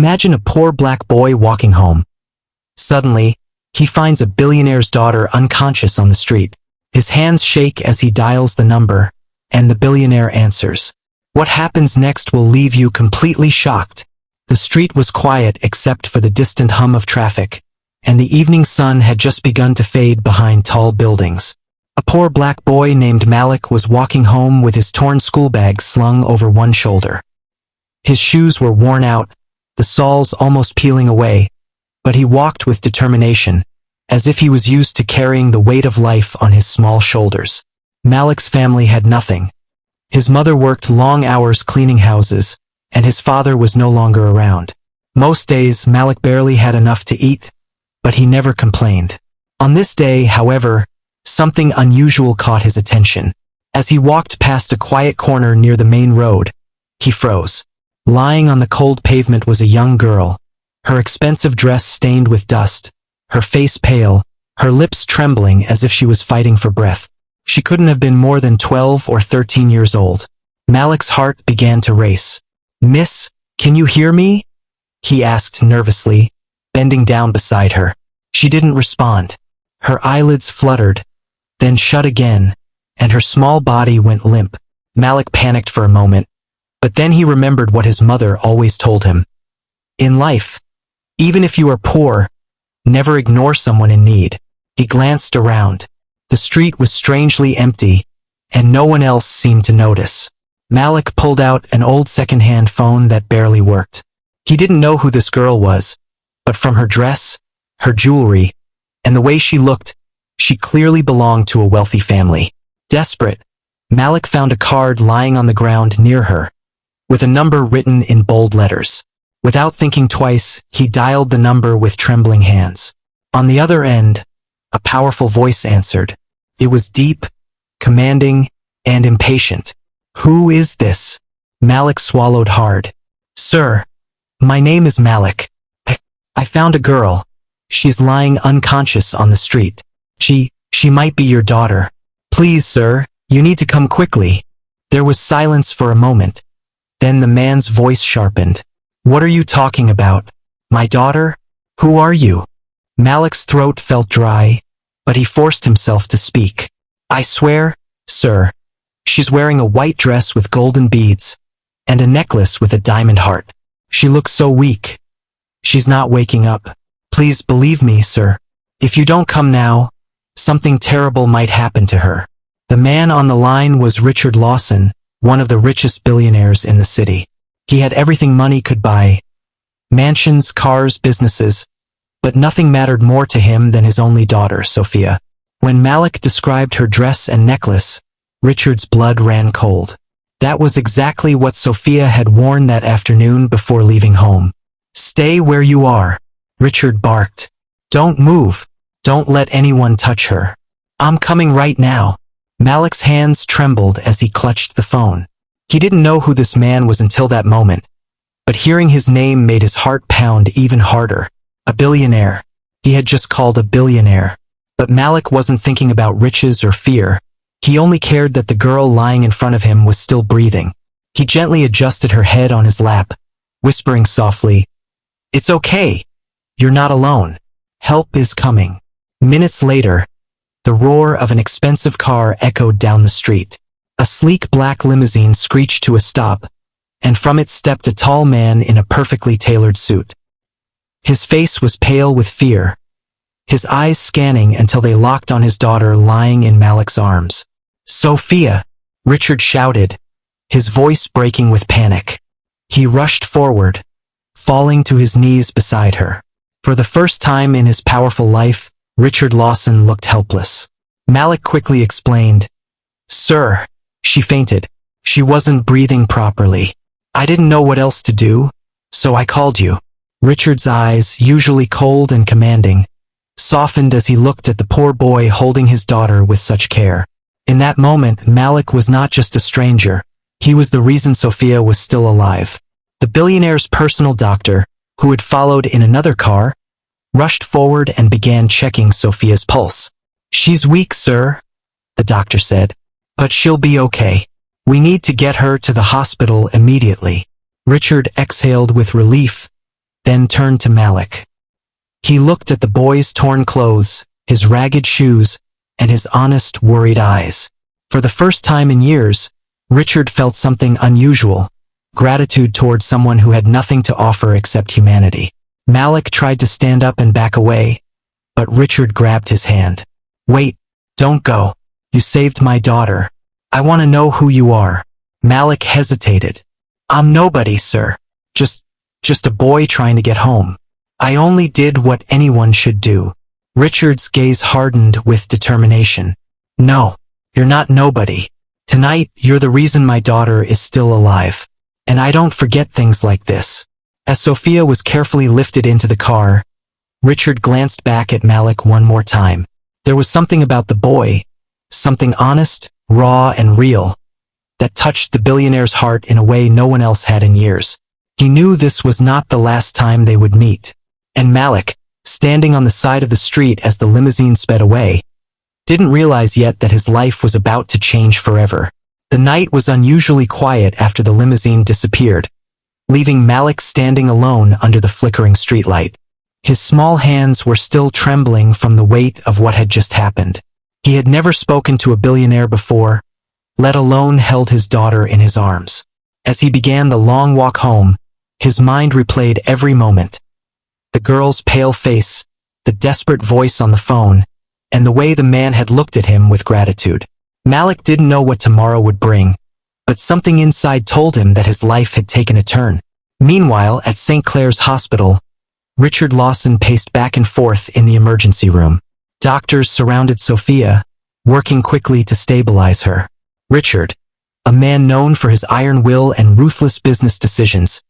Imagine a poor black boy walking home. Suddenly, he finds a billionaire's daughter unconscious on the street. His hands shake as he dials the number, and the billionaire answers. What happens next will leave you completely shocked. The street was quiet except for the distant hum of traffic, and the evening sun had just begun to fade behind tall buildings. A poor black boy named Malik was walking home with his torn school bag slung over one shoulder. His shoes were worn out, the soles almost peeling away, but he walked with determination, as if he was used to carrying the weight of life on his small shoulders. Malik's family had nothing. His mother worked long hours cleaning houses, and his father was no longer around. Most days, Malik barely had enough to eat, but he never complained. On this day, however, something unusual caught his attention. As he walked past a quiet corner near the main road, he froze. Lying on the cold pavement was a young girl, her expensive dress stained with dust, her face pale, her lips trembling as if she was fighting for breath. She couldn't have been more than 12 or 13 years old. Malik's heart began to race. "Miss, can you hear me?" he asked nervously, bending down beside her. She didn't respond. Her eyelids fluttered, then shut again, and her small body went limp. Malik panicked for a moment, but then he remembered what his mother always told him. In life, even if you are poor, never ignore someone in need. He glanced around. The street was strangely empty, and no one else seemed to notice. Malik pulled out an old second-hand phone that barely worked. He didn't know who this girl was, but from her dress, her jewelry, and the way she looked, she clearly belonged to a wealthy family. Desperate, Malik found a card lying on the ground near her, with a number written in bold letters. Without thinking twice, he dialed the number with trembling hands. On the other end, a powerful voice answered. It was deep, commanding, and impatient. "Who is this?" Malik swallowed hard. "Sir, my name is Malik. I found a girl. She's lying unconscious on the street. She might be your daughter. Please, sir, you need to come quickly." There was silence for a moment. Then the man's voice sharpened. "What are you talking about? My daughter? Who are you?" Malik's throat felt dry, but he forced himself to speak. "I swear, sir, she's wearing a white dress with golden beads, and a necklace with a diamond heart. She looks so weak. She's not waking up. Please believe me, sir. If you don't come now, something terrible might happen to her." The man on the line was Richard Lawson, one of the richest billionaires in the city. He had everything money could buy: mansions, cars, businesses, but nothing mattered more to him than his only daughter, Sophia. When Malik described her dress and necklace, Richard's blood ran cold. That was exactly what Sophia had worn that afternoon before leaving home. "Stay where you are," Richard barked. "Don't move. Don't let anyone touch her. I'm coming right now." Malik's hands trembled as he clutched the phone. He didn't know who this man was until that moment, but hearing his name made his heart pound even harder. A billionaire. He had just called a billionaire. But Malik wasn't thinking about riches or fear. He only cared that the girl lying in front of him was still breathing. He gently adjusted her head on his lap, whispering softly, "It's okay. You're not alone. Help is coming." Minutes later, the roar of an expensive car echoed down the street. A sleek black limousine screeched to a stop, and from it stepped a tall man in a perfectly tailored suit. His face was pale with fear, his eyes scanning until they locked on his daughter lying in Malik's arms. "Sophia!" Richard shouted, his voice breaking with panic. He rushed forward, falling to his knees beside her. For the first time in his powerful life, Richard Lawson looked helpless. Malik quickly explained, "Sir, she fainted. She wasn't breathing properly. I didn't know what else to do, so I called you." Richard's eyes, usually cold and commanding, softened as he looked at the poor boy holding his daughter with such care. In that moment, Malik was not just a stranger. He was the reason Sophia was still alive. The billionaire's personal doctor, who had followed in another car, rushed forward and began checking Sophia's pulse. "She's weak, sir," the doctor said, "but she'll be okay. We need to get her to the hospital immediately." Richard exhaled with relief, then turned to Malik. He looked at the boy's torn clothes, his ragged shoes, and his honest, worried eyes. For the first time in years, Richard felt something unusual, gratitude toward someone who had nothing to offer except humanity. Malik tried to stand up and back away, but Richard grabbed his hand. "Wait, don't go. You saved my daughter. I want to know who you are." Malik hesitated. "I'm nobody, sir. Just a boy trying to get home. I only did what anyone should do." Richard's gaze hardened with determination. "No, you're not nobody. Tonight, you're the reason my daughter is still alive. And I don't forget things like this." As Sophia was carefully lifted into the car, Richard glanced back at Malik one more time. There was something about the boy, something honest, raw, and real, that touched the billionaire's heart in a way no one else had in years. He knew this was not the last time they would meet. And Malik, standing on the side of the street as the limousine sped away, didn't realize yet that his life was about to change forever. The night was unusually quiet after the limousine disappeared, leaving Malik standing alone under the flickering streetlight. His small hands were still trembling from the weight of what had just happened. He had never spoken to a billionaire before, let alone held his daughter in his arms. As he began the long walk home, his mind replayed every moment. The girl's pale face, the desperate voice on the phone, and the way the man had looked at him with gratitude. Malik didn't know what tomorrow would bring, but something inside told him that his life had taken a turn. Meanwhile, at St. Clair's Hospital, Richard Lawson paced back and forth in the emergency room. Doctors surrounded Sophia, working quickly to stabilize her. Richard, a man known for his iron will and ruthless business decisions,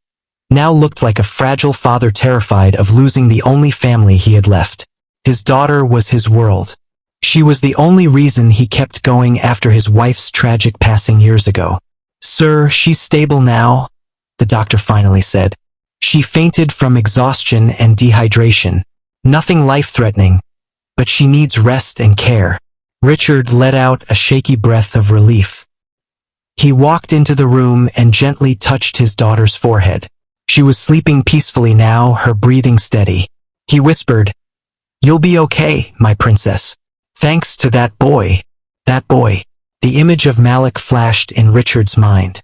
now looked like a fragile father terrified of losing the only family he had left. His daughter was his world. She was the only reason he kept going after his wife's tragic passing years ago. "Sir, she's stable now," the doctor finally said. "She fainted from exhaustion and dehydration. Nothing life-threatening, but she needs rest and care." Richard let out a shaky breath of relief. He walked into the room and gently touched his daughter's forehead. She was sleeping peacefully now, her breathing steady. He whispered, "You'll be okay, my princess. Thanks to that boy." That boy. The image of Malik flashed in Richard's mind.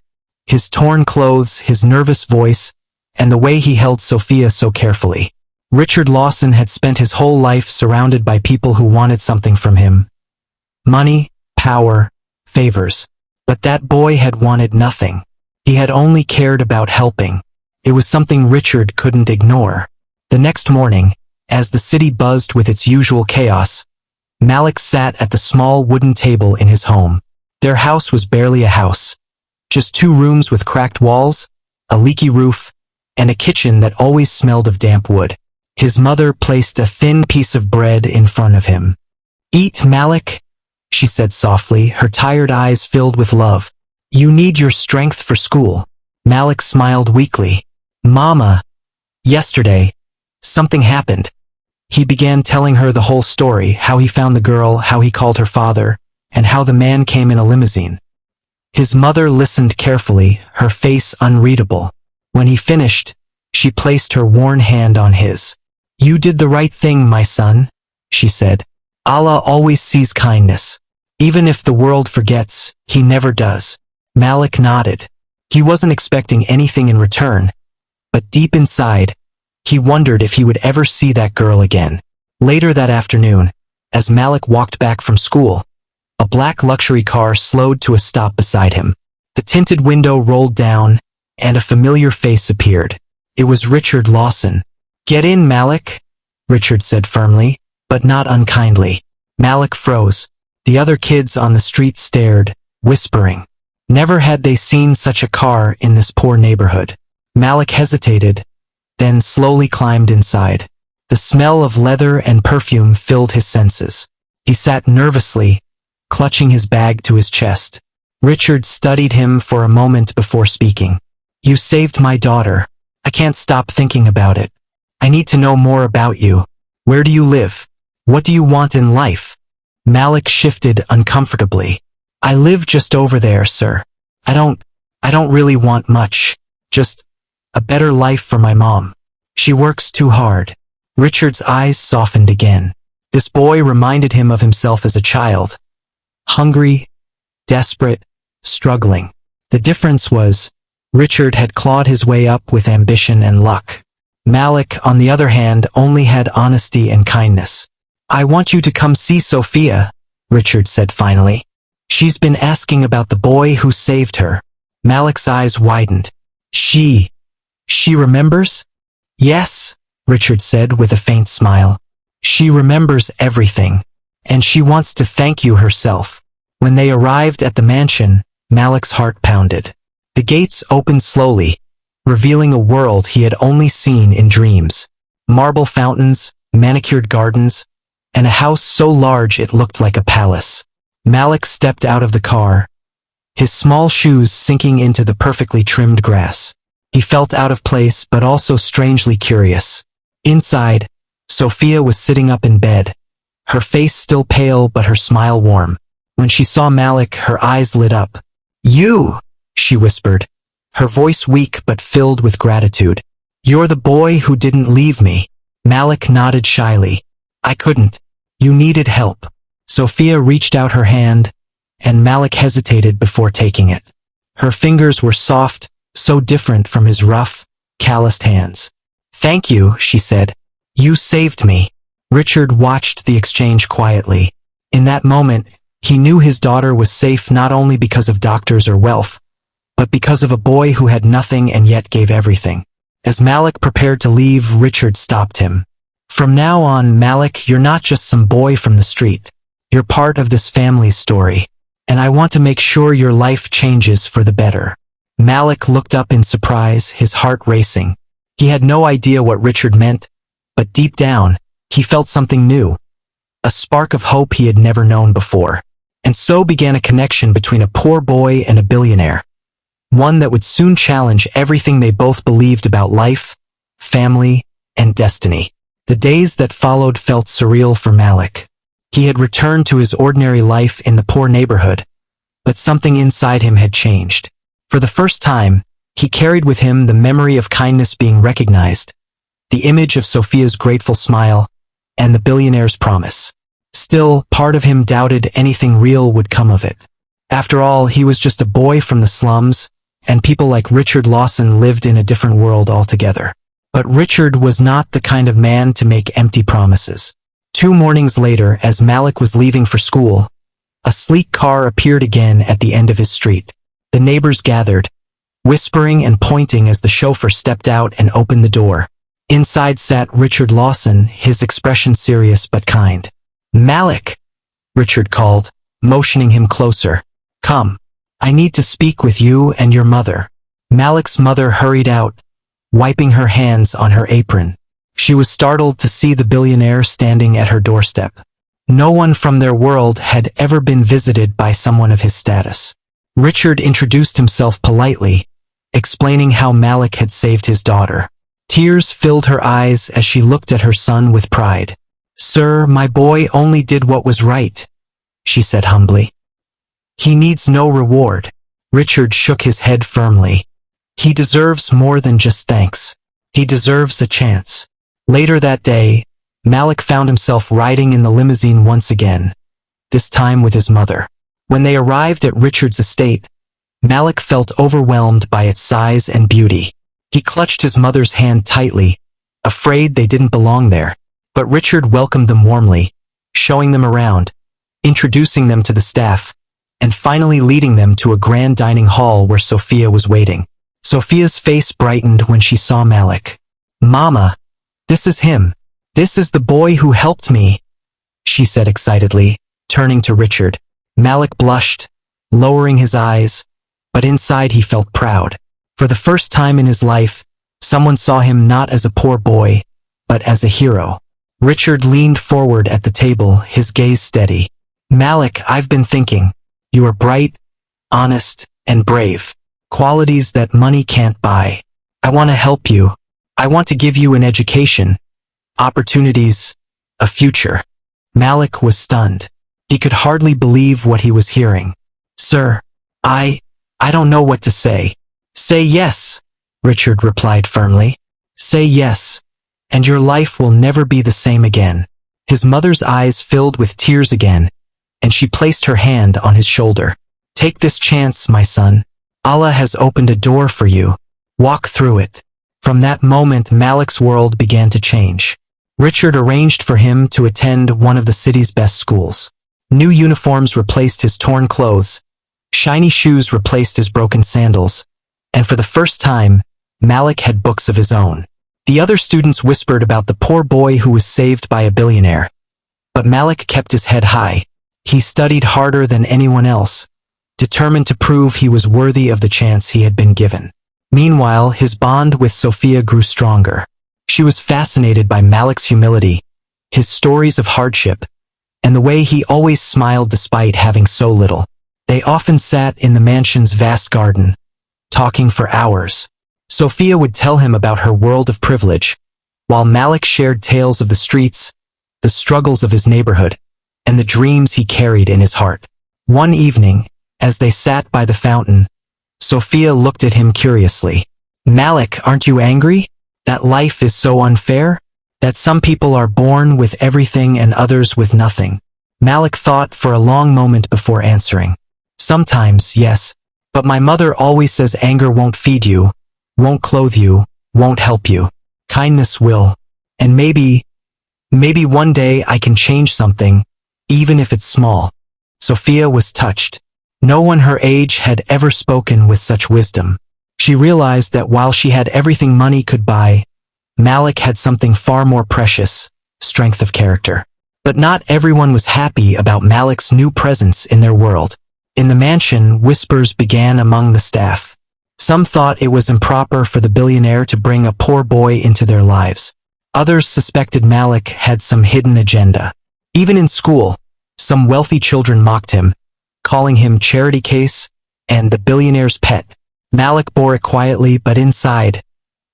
His torn clothes, his nervous voice, and the way he held Sophia so carefully. Richard Lawson had spent his whole life surrounded by people who wanted something from him. Money, power, favors. But that boy had wanted nothing. He had only cared about helping. It was something Richard couldn't ignore. The next morning, as the city buzzed with its usual chaos, Malik sat at the small wooden table in his home. Their house was barely a house. Just 2 rooms with cracked walls, a leaky roof, and a kitchen that always smelled of damp wood. His mother placed a thin piece of bread in front of him. "Eat, Malik," she said softly, her tired eyes filled with love. "You need your strength for school." Malik smiled weakly. "Mama, yesterday, something happened." He began telling her the whole story, how he found the girl, how he called her father, and how the man came in a limousine. His mother listened carefully, her face unreadable. When he finished, she placed her worn hand on his. "You did the right thing, my son," she said. "Allah always sees kindness. Even if the world forgets, he never does." Malik nodded. He wasn't expecting anything in return, but deep inside, he wondered if he would ever see that girl again. Later that afternoon, as Malik walked back from school, a black luxury car slowed to a stop beside him. The tinted window rolled down, and a familiar face appeared. It was Richard Lawson. "Get in, Malik," Richard said firmly, but not unkindly. Malik froze. The other kids on the street stared, whispering. Never had they seen such a car in this poor neighborhood. Malik hesitated, then slowly climbed inside. The smell of leather and perfume filled his senses. He sat nervously, clutching his bag to his chest. Richard studied him for a moment before speaking. "You saved my daughter. I can't stop thinking about it. I need to know more about you. Where do you live? What do you want in life?" Malik shifted uncomfortably. "I live just over there, sir. I don't really want much. Just a better life for my mom." She works too hard. Richard's eyes softened again. This boy reminded him of himself as a child. Hungry, desperate, struggling. The difference was, Richard had clawed his way up with ambition and luck. Malik, on the other hand, only had honesty and kindness. "I want you to come see Sophia," Richard said finally. "She's been asking about the boy who saved her." Malik's eyes widened. She remembers?" "Yes," Richard said with a faint smile. "She remembers everything. And she wants to thank you herself." When they arrived at the mansion, Malik's heart pounded. The gates opened slowly, revealing a world he had only seen in dreams. Marble fountains, manicured gardens, and a house so large it looked like a palace. Malik stepped out of the car, his small shoes sinking into the perfectly trimmed grass. He felt out of place but also strangely curious. Inside, Sophia was sitting up in bed, her face still pale but her smile warm. When she saw Malik, her eyes lit up. "You!" she whispered, her voice weak but filled with gratitude. "You're the boy who didn't leave me." Malik nodded shyly. "I couldn't. You needed help." Sophia reached out her hand, and Malik hesitated before taking it. Her fingers were soft, so different from his rough, calloused hands. "Thank you," she said. "You saved me." Richard watched the exchange quietly. In that moment, he knew his daughter was safe not only because of doctors or wealth, but because of a boy who had nothing and yet gave everything. As Malik prepared to leave, Richard stopped him. "From now on, Malik, you're not just some boy from the street. You're part of this family's story, and I want to make sure your life changes for the better." Malik looked up in surprise, his heart racing. He had no idea what Richard meant, but deep down, he felt something new, a spark of hope he had never known before. And so began a connection between a poor boy and a billionaire, one that would soon challenge everything they both believed about life, family, and destiny. The days that followed felt surreal for Malik. He had returned to his ordinary life in the poor neighborhood, but something inside him had changed. For the first time, he carried with him the memory of kindness being recognized, the image of Sophia's grateful smile, and the billionaire's promise. Still, part of him doubted anything real would come of it. After all, he was just a boy from the slums, and people like Richard Lawson lived in a different world altogether. But Richard was not the kind of man to make empty promises. 2 mornings later, as Malik was leaving for school, a sleek car appeared again at the end of his street. The neighbors gathered, whispering and pointing as the chauffeur stepped out and opened the door. Inside sat Richard Lawson, his expression serious but kind. "Malik," Richard called, motioning him closer. "Come. I need to speak with you and your mother." Malik's mother hurried out, wiping her hands on her apron. She was startled to see the billionaire standing at her doorstep. No one from their world had ever been visited by someone of his status. Richard introduced himself politely, explaining how Malik had saved his daughter. Tears filled her eyes as she looked at her son with pride. "Sir, my boy only did what was right," she said humbly. "He needs no reward." Richard shook his head firmly. "He deserves more than just thanks. He deserves a chance." Later that day, Malik found himself riding in the limousine once again, this time with his mother. When they arrived at Richard's estate, Malik felt overwhelmed by its size and beauty. He clutched his mother's hand tightly, afraid they didn't belong there. But Richard welcomed them warmly, showing them around, introducing them to the staff, and finally leading them to a grand dining hall where Sophia was waiting. Sophia's face brightened when she saw Malik. "Mama, this is him. This is the boy who helped me," she said excitedly, turning to Richard. Malik blushed, lowering his eyes, but inside he felt proud. For the first time in his life, someone saw him not as a poor boy, but as a hero. Richard leaned forward at the table, his gaze steady. "Malik, I've been thinking. You are bright, honest, and brave. Qualities that money can't buy. I want to help you. I want to give you an education, opportunities, a future." Malik was stunned. He could hardly believe what he was hearing. "Sir, I don't know what to say." "Say yes," Richard replied firmly. "Say yes, and your life will never be the same again." His mother's eyes filled with tears again, and she placed her hand on his shoulder. "Take this chance, my son. Allah has opened a door for you. Walk through it." From that moment, Malik's world began to change. Richard arranged for him to attend one of the city's best schools. New uniforms replaced his torn clothes, shiny shoes replaced his broken sandals, and for the first time, Malik had books of his own. The other students whispered about the poor boy who was saved by a billionaire. But Malik kept his head high. He studied harder than anyone else, determined to prove he was worthy of the chance he had been given. Meanwhile, his bond with Sophia grew stronger. She was fascinated by Malik's humility, his stories of hardship, and the way he always smiled despite having so little. They often sat in the mansion's vast garden, talking for hours. Sophia would tell him about her world of privilege, while Malik shared tales of the streets, the struggles of his neighborhood, and the dreams he carried in his heart. One evening, as they sat by the fountain, Sophia looked at him curiously. "Malik, aren't you angry? That life is so unfair? That some people are born with everything and others with nothing?" Malik thought for a long moment before answering. "Sometimes, yes, but my mother always says anger won't feed you, won't clothe you, won't help you. Kindness will. And maybe one day I can change something, even if it's small." Sophia was touched. No one her age had ever spoken with such wisdom. She realized that while she had everything money could buy, Malik had something far more precious, strength of character. But not everyone was happy about Malik's new presence in their world. In the mansion, whispers began among the staff. Some thought it was improper for the billionaire to bring a poor boy into their lives. Others suspected Malik had some hidden agenda. Even in school, some wealthy children mocked him, calling him charity case and the billionaire's pet. Malik bore it quietly, but inside,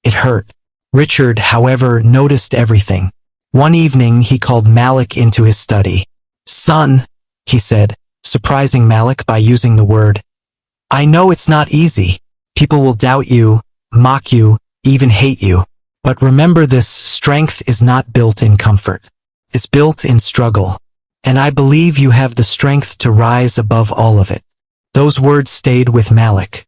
it hurt. Richard, however, noticed everything. One evening, he called Malik into his study. "Son," he said, surprising Malik by using the word, "I know it's not easy. People will doubt you, mock you, even hate you. But remember this, strength is not built in comfort. It's built in struggle. And I believe you have the strength to rise above all of it." Those words stayed with Malik.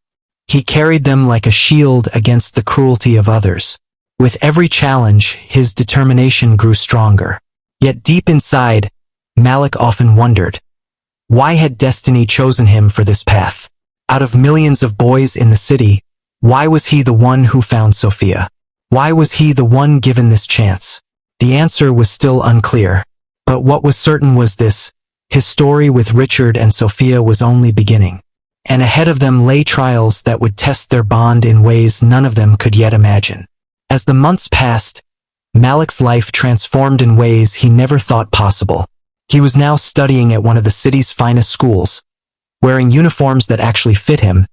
He carried them like a shield against the cruelty of others. With every challenge, his determination grew stronger. Yet deep inside, Malik often wondered, why had destiny chosen him for this path? Out of millions of boys in the city, why was he the one who found Sophia? Why was he the one given this chance? The answer was still unclear. But what was certain was this: his story with Richard and Sophia was only beginning. And ahead of them lay trials that would test their bond in ways none of them could yet imagine. As the months passed, Malik's life transformed in ways he never thought possible. He was now studying at one of the city's finest schools, wearing uniforms that actually fit him,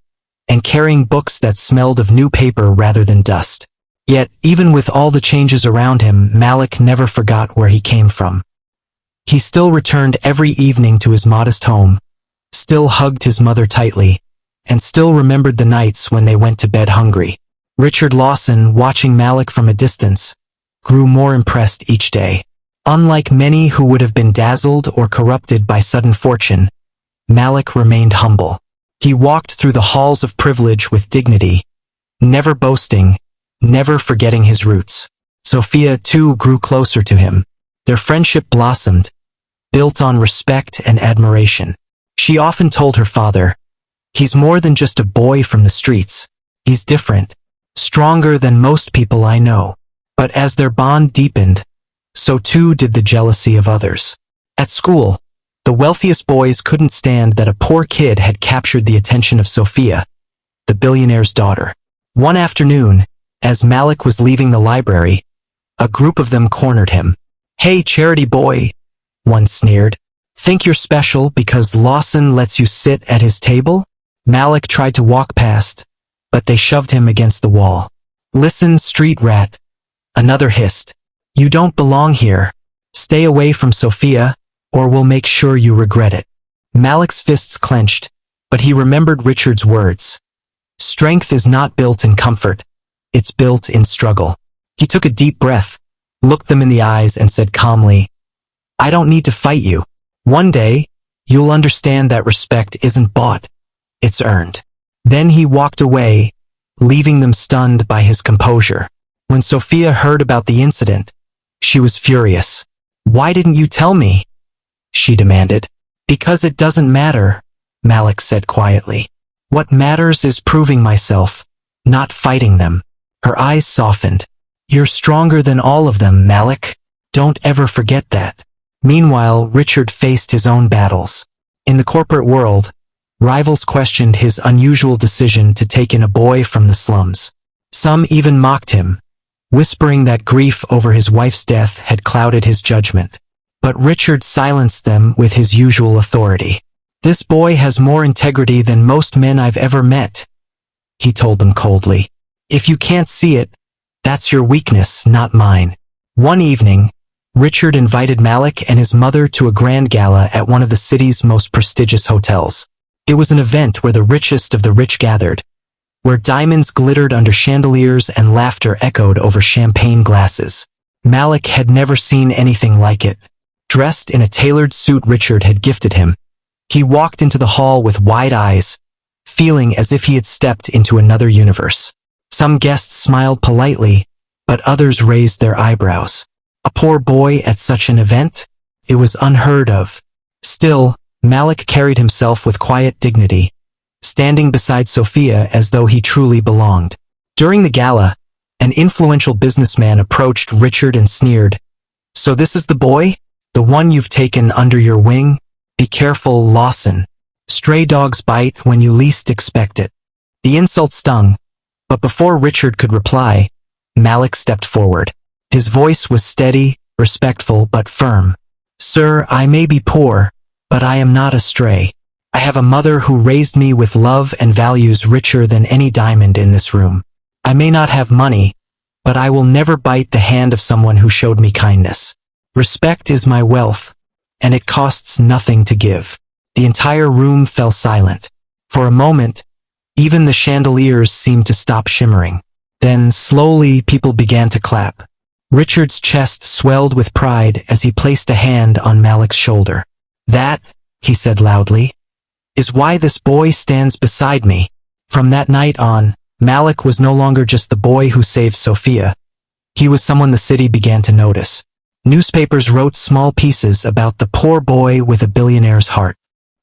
and carrying books that smelled of new paper rather than dust. Yet, even with all the changes around him, Malik never forgot where he came from. He still returned every evening to his modest home, still hugged his mother tightly, and still remembered the nights when they went to bed hungry. Richard Lawson, watching Malik from a distance, grew more impressed each day. Unlike many who would have been dazzled or corrupted by sudden fortune, Malik remained humble. He walked through the halls of privilege with dignity, never boasting, never forgetting his roots. Sophia, too, grew closer to him. Their friendship blossomed, built on respect and admiration. She often told her father, "He's more than just a boy from the streets. He's different, stronger than most people I know." But as their bond deepened, so too did the jealousy of others. At school, the wealthiest boys couldn't stand that a poor kid had captured the attention of Sophia, the billionaire's daughter. One afternoon, as Malik was leaving the library, a group of them cornered him. "Hey, charity boy," one sneered. "Think you're special because Lawson lets you sit at his table?" Malik tried to walk past, but they shoved him against the wall. "Listen, street rat," another hissed. "You don't belong here. Stay away from Sophia, or we'll make sure you regret it." Malik's fists clenched, but he remembered Richard's words. Strength is not built in comfort. It's built in struggle. He took a deep breath, looked them in the eyes and said calmly, "I don't need to fight you. One day, you'll understand that respect isn't bought, it's earned." Then he walked away, leaving them stunned by his composure. When Sophia heard about the incident, she was furious. "Why didn't you tell me?" she demanded. "Because it doesn't matter," Malik said quietly. "What matters is proving myself, not fighting them." Her eyes softened. "You're stronger than all of them, Malik. Don't ever forget that." Meanwhile, Richard faced his own battles. In the corporate world, rivals questioned his unusual decision to take in a boy from the slums. Some even mocked him, whispering that grief over his wife's death had clouded his judgment. But Richard silenced them with his usual authority. "This boy has more integrity than most men I've ever met," he told them coldly. "If you can't see it, that's your weakness, not mine." One evening, Richard invited Malik and his mother to a grand gala at one of the city's most prestigious hotels. It was an event where the richest of the rich gathered, where diamonds glittered under chandeliers and laughter echoed over champagne glasses. Malik had never seen anything like it. Dressed in a tailored suit Richard had gifted him, he walked into the hall with wide eyes, feeling as if he had stepped into another universe. Some guests smiled politely, but others raised their eyebrows. A poor boy at such an event? It was unheard of. Still, Malik carried himself with quiet dignity, standing beside Sophia as though he truly belonged. During the gala, an influential businessman approached Richard and sneered, "So this is the boy? The one you've taken under your wing? Be careful, Lawson. Stray dogs bite when you least expect it." The insult stung, but before Richard could reply, Malik stepped forward. His voice was steady, respectful, but firm. "Sir, I may be poor, but I am not a stray. I have a mother who raised me with love and values richer than any diamond in this room. I may not have money, but I will never bite the hand of someone who showed me kindness. Respect is my wealth, and it costs nothing to give." The entire room fell silent. For a moment, even the chandeliers seemed to stop shimmering. Then, slowly, people began to clap. Richard's chest swelled with pride as he placed a hand on Malik's shoulder. "That," he said loudly, "is why this boy stands beside me." From that night on, Malik was no longer just the boy who saved Sophia. He was someone the city began to notice. Newspapers wrote small pieces about the poor boy with a billionaire's heart.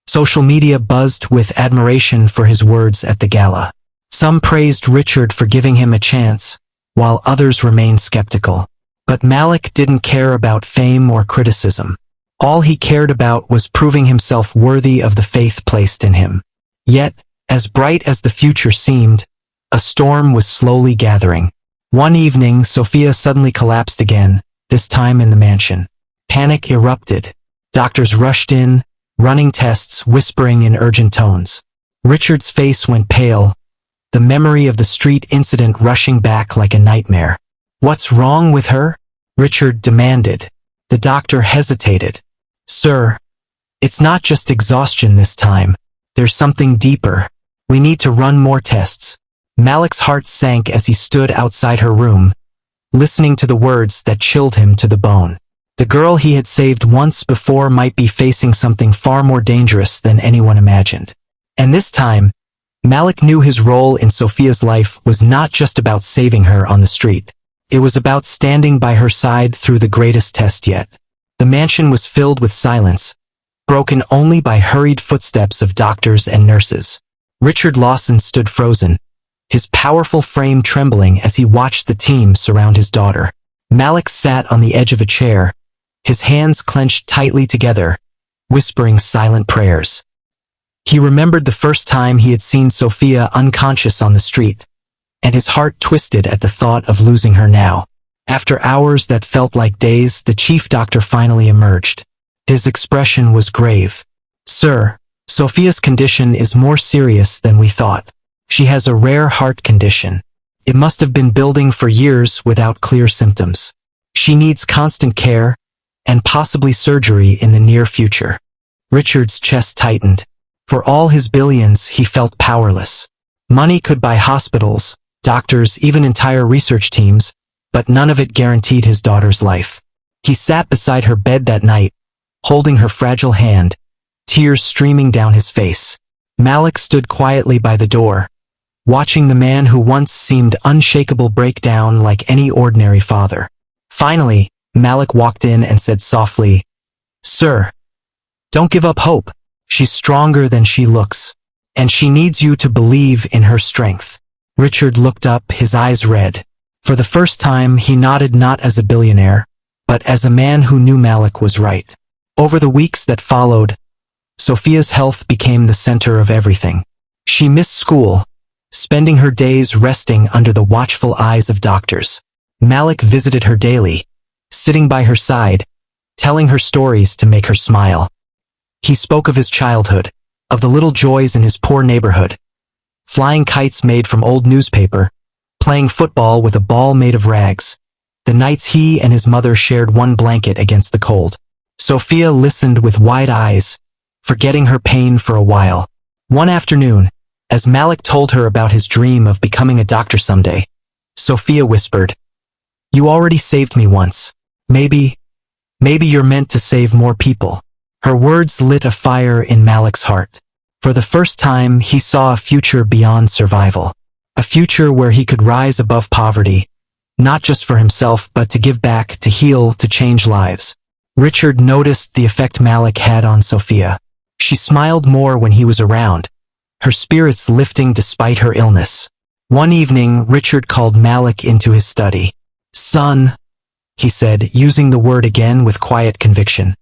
Social media buzzed with admiration for his words at the gala. Some praised Richard for giving him a chance, while others remained skeptical. But Malik didn't care about fame or criticism. All he cared about was proving himself worthy of the faith placed in him. Yet, as bright as the future seemed, a storm was slowly gathering. One evening, Sophia suddenly collapsed again, this time in the mansion. Panic erupted. Doctors rushed in, running tests, whispering in urgent tones. Richard's face went pale, the memory of the street incident rushing back like a nightmare. "What's wrong with her?" Richard demanded. The doctor hesitated. "Sir, it's not just exhaustion this time. There's something deeper. We need to run more tests." Malik's heart sank as he stood outside her room, listening to the words that chilled him to the bone. The girl he had saved once before might be facing something far more dangerous than anyone imagined. And this time, Malik knew his role in Sophia's life was not just about saving her on the street. It was about standing by her side through the greatest test yet. The mansion was filled with silence, broken only by hurried footsteps of doctors and nurses. Richard Lawson stood frozen, his powerful frame trembling as he watched the team surround his daughter. Malik sat on the edge of a chair, his hands clenched tightly together, whispering silent prayers. He remembered the first time he had seen Sophia unconscious on the street, and his heart twisted at the thought of losing her now. After hours that felt like days, the chief doctor finally emerged. His expression was grave. "Sir, Sophia's condition is more serious than we thought. She has a rare heart condition. It must have been building for years without clear symptoms. She needs constant care, and possibly surgery in the near future." Richard's chest tightened. For all his billions, he felt powerless. Money could buy hospitals, doctors, even entire research teams, but none of it guaranteed his daughter's life. He sat beside her bed that night, holding her fragile hand, tears streaming down his face. Malik stood quietly by the door, watching the man who once seemed unshakable break down like any ordinary father. Finally, Malik walked in and said softly, "Sir, don't give up hope. She's stronger than she looks, and she needs you to believe in her strength." Richard looked up, his eyes red. For the first time, he nodded, not as a billionaire, but as a man who knew Malik was right. Over the weeks that followed, Sophia's health became the center of everything. She missed school, spending her days resting under the watchful eyes of doctors. Malik visited her daily, sitting by her side, telling her stories to make her smile. He spoke of his childhood, of the little joys in his poor neighborhood, flying kites made from old newspaper, playing football with a ball made of rags, the nights he and his mother shared one blanket against the cold. Sophia listened with wide eyes, forgetting her pain for a while. One afternoon, as Malik told her about his dream of becoming a doctor someday, Sophia whispered, "You already saved me once. Maybe you're meant to save more people." Her words lit a fire in Malik's heart. For the first time, he saw a future beyond survival. A future where he could rise above poverty, not just for himself, but to give back, to heal, to change lives. Richard noticed the effect Malik had on Sophia. She smiled more when he was around, her spirits lifting despite her illness. One evening, Richard called Malik into his study. "Son," he said, using the word again with quiet conviction,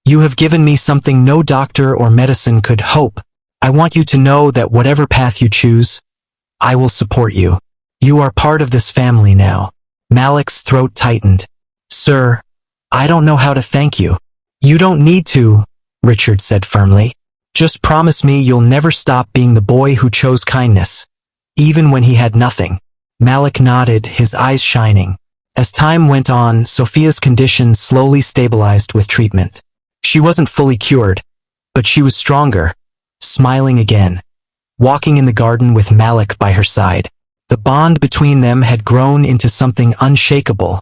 "you have given me something no doctor or medicine could hope. I want you to know that whatever path you choose, I will support you. You are part of this family now." Malik's throat tightened. "Sir, I don't know how to thank you." "You don't need to," Richard said firmly. "Just promise me you'll never stop being the boy who chose kindness, even when he had nothing." Malik nodded, his eyes shining. As time went on, Sophia's condition slowly stabilized with treatment. She wasn't fully cured, but she was stronger, smiling again, walking in the garden with Malik by her side. The bond between them had grown into something unshakable,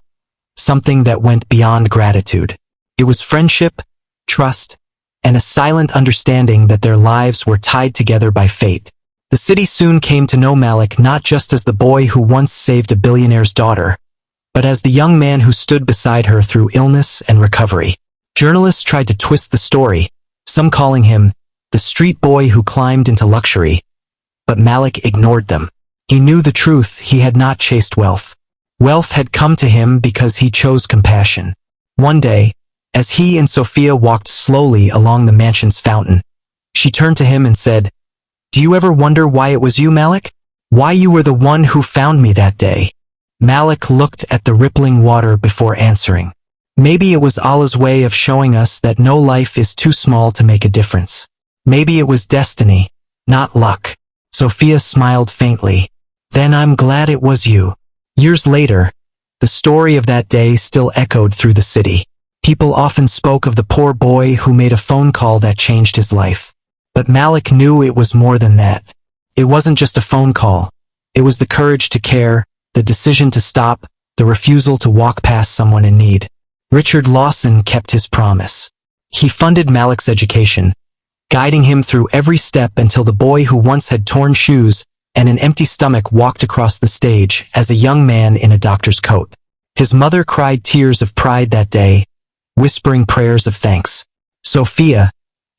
something that went beyond gratitude. It was friendship, trust, and a silent understanding that their lives were tied together by fate. The city soon came to know Malik not just as the boy who once saved a billionaire's daughter, but as the young man who stood beside her through illness and recovery. Journalists tried to twist the story, some calling him the street boy who climbed into luxury, but Malik ignored them. He knew the truth: he had not chased wealth. Wealth had come to him because he chose compassion. One day, as he and Sophia walked slowly along the mansion's fountain, she turned to him and said, "Do you ever wonder why it was you, Malik? Why you were the one who found me that day?" Malik looked at the rippling water before answering. "Maybe it was Allah's way of showing us that no life is too small to make a difference. Maybe it was destiny, not luck." Sophia smiled faintly. "Then I'm glad it was you." Years later, the story of that day still echoed through the city. People often spoke of the poor boy who made a phone call that changed his life. But Malik knew it was more than that. It wasn't just a phone call. It was the courage to care, the decision to stop, the refusal to walk past someone in need. Richard Lawson kept his promise. He funded Malik's education, guiding him through every step until the boy who once had torn shoes and an empty stomach walked across the stage as a young man in a doctor's coat. His mother cried tears of pride that day, whispering prayers of thanks. Sophia,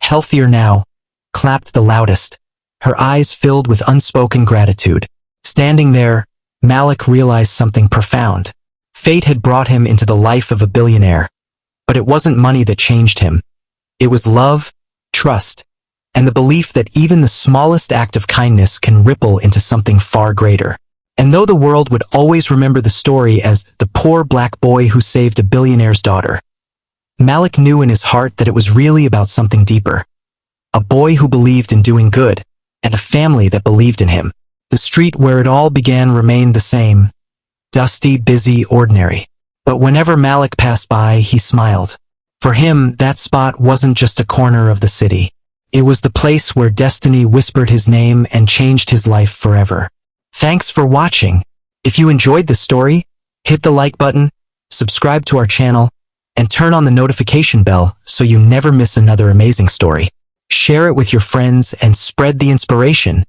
healthier now, clapped the loudest, her eyes filled with unspoken gratitude. Standing there, Malik realized something profound. Fate had brought him into the life of a billionaire, but it wasn't money that changed him. It was love, trust, and the belief that even the smallest act of kindness can ripple into something far greater. And though the world would always remember the story as the poor black boy who saved a billionaire's daughter, Malik knew in his heart that it was really about something deeper. A boy who believed in doing good, and a family that believed in him. The street where it all began remained the same, dusty, busy, ordinary. But whenever Malik passed by, he smiled. For him, that spot wasn't just a corner of the city. It was the place where destiny whispered his name and changed his life forever. Thanks for watching. If you enjoyed the story, Hit the like button, subscribe to our channel, and turn on the notification bell so you never miss another amazing story. Share it with your friends and spread the inspiration.